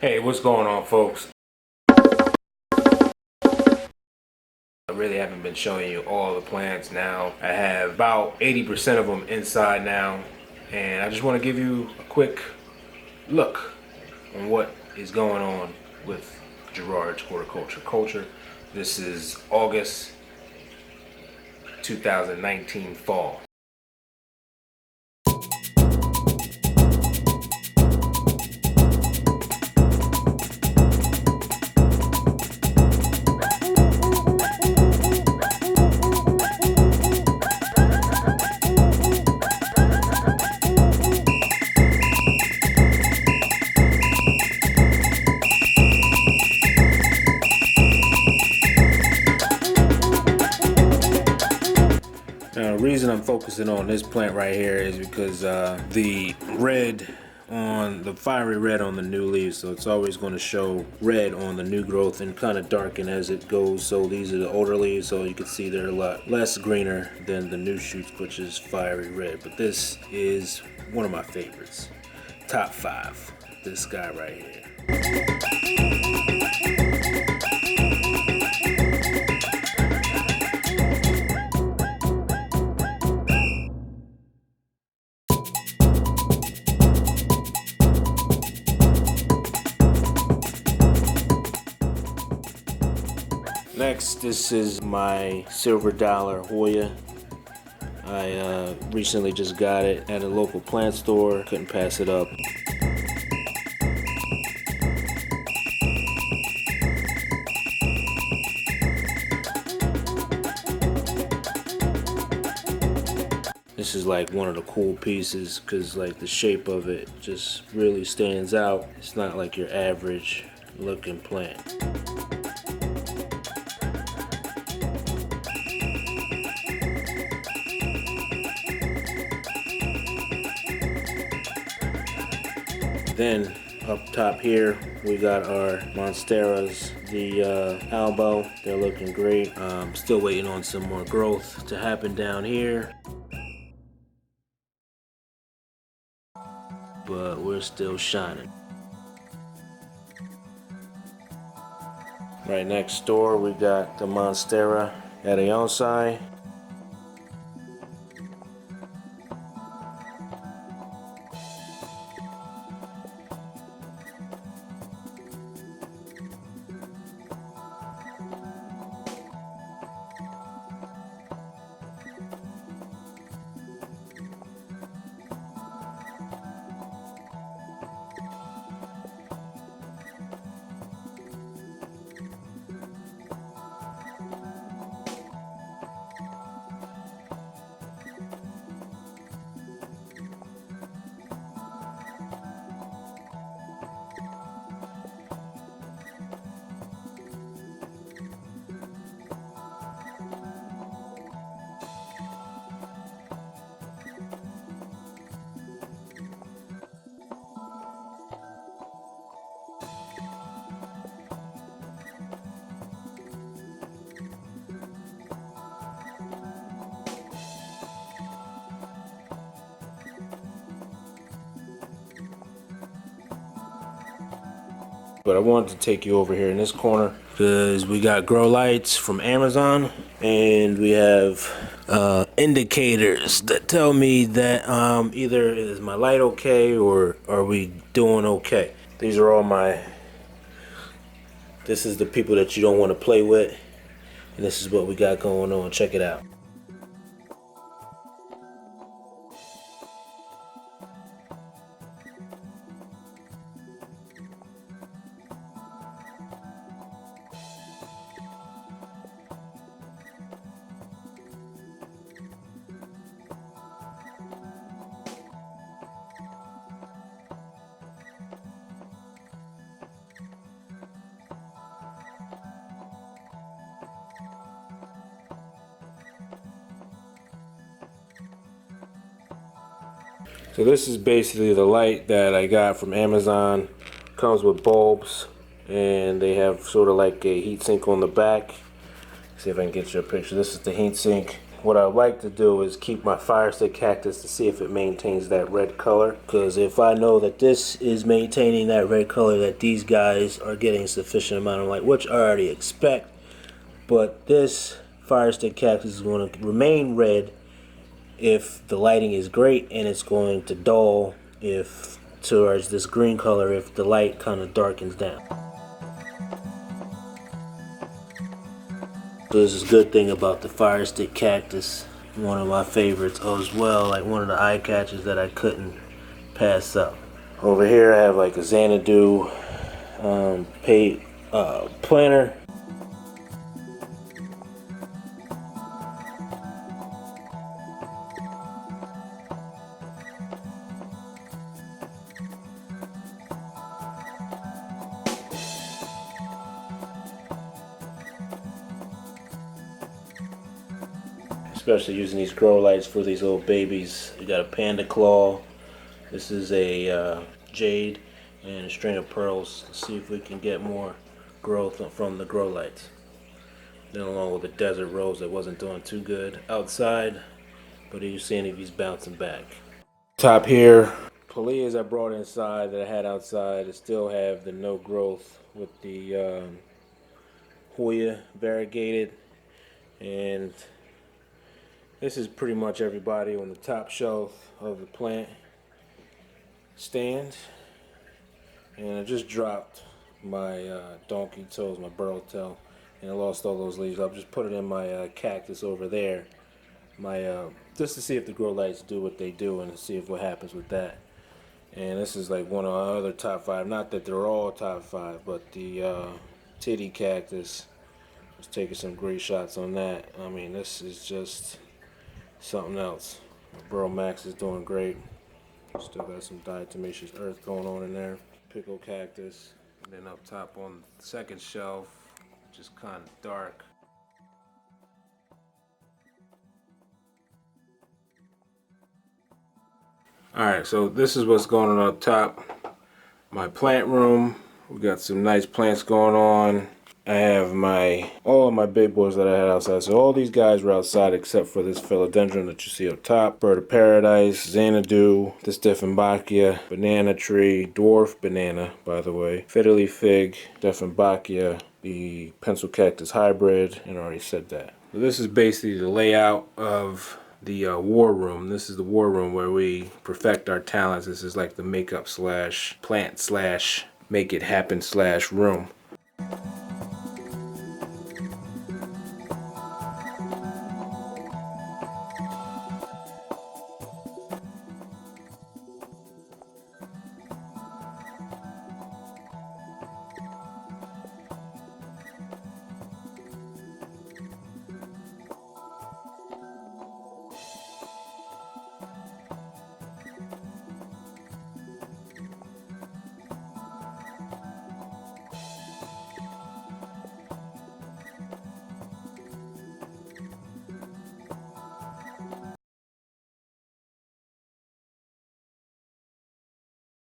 Hey, what's going on, folks? I really haven't been showing you all the plants now. I have about 80% of them inside now, and I just want to give you a quick look on what is going on with Gerard's Horticulture Culture. This is August 2019 fall. Now, the reason I'm focusing on this plant right here is because the red on the fiery red on the new leaves, so it's always going to show red on the new growth and kind of darken as it goes. So these are the older leaves, so you can see they're a lot less greener than the new shoots, which is fiery red. But this is one of my favorites, top 5, this guy right here. Next, this is my silver dollar Hoya. I recently just got it at a local plant store. Couldn't pass it up. This is like one of the cool pieces because like the shape of it just really stands out. It's not like your average looking plant. Then up top here we got our monsteras, the elbow. They're looking great. Still waiting on some more growth to happen down here, but we're still shining. Right next door we got the monstera adayonsai. But I wanted to take you over here in this corner because we got grow lights from Amazon, and we have indicators that tell me that either is my light okay or are we doing okay. These are all this is the people that you don't want to play with, and this is what we got going on. Check it out. So this is basically the light that I got from Amazon. Comes with bulbs, and they have sort of like a heat sink on the back. See if I can get you a picture. This is the heat sink. what I like to do is keep my fire stick cactus to see if it maintains that red color. Because if I know that this is maintaining that red color, that these guys are getting sufficient amount of light, which I already expect. But this fire stick cactus is going to remain red if the lighting is great, and it's going to dull if towards this green color if the light kind of darkens down. So this is a good thing about the fire stick cactus. One of my favorites as well, like one of the eye catchers that I couldn't pass up. Over here I have like a Xanadu planter. Especially using these grow lights for these little babies. You got a panda claw. This is a jade and a string of pearls. Let's see if we can get more growth from the grow lights. Then along with the desert rose that wasn't doing too good outside, but you see any of these bouncing back. Top here, Paleas I brought inside that I had outside. I still have the no growth with the Hoya variegated, and this is pretty much everybody on the top shelf of the plant stand. And I just dropped my donkey toes, my burrow tail, and I lost all those leaves. I'll just put it in my cactus over there, just to see if the grow lights do what they do and to see if what happens with that. And this is like one of our other top 5. Not that they're all top 5, but the titty cactus was taking some great shots on that. I mean, this is just something else. Burrow Max is doing great. Still got some diatomaceous earth going on in there. Pickle cactus. And then up top on the second shelf, just kind of dark. Alright, so this is what's going on up top. My plant room. We got some nice plants going on. I have all of my big boys that I had outside. So all these guys were outside except for this philodendron that you see up top. Bird of Paradise, Xanadu, this Dieffenbachia, banana tree, dwarf banana, by the way, fiddly fig, Dieffenbachia, the pencil cactus hybrid, and I already said that. So this is basically the layout of the war room. This is the war room where we perfect our talents. This is like the makeup slash plant slash make it happen slash room.